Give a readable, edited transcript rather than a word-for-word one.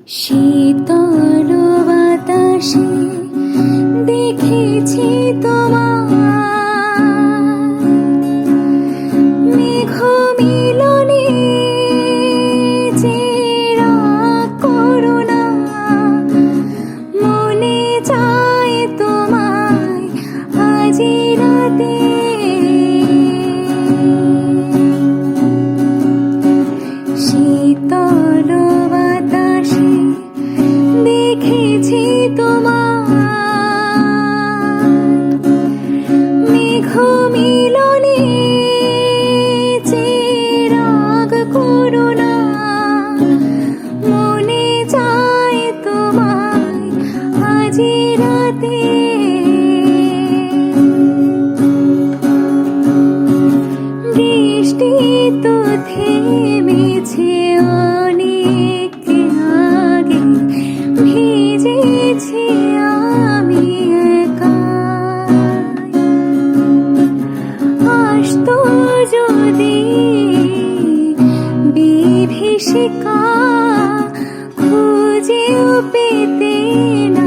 শীতল বাতাসে দেখেছি তোমার মেঘ মিলনে চেরা করুণা, মনে চায় তোমায় আজি রাতে। শীতল বাতাসে দেখেছি তোমার মেঘ মিলনে চিরাগ করুণা, মনে চায় তোমায় আজি রাতে। বৃষ্টি তো থেমেছে অনেক আগে, ভিজেছি আমি একা। আসতো যদি বিভীষিকা, খুঁজেও পেতে না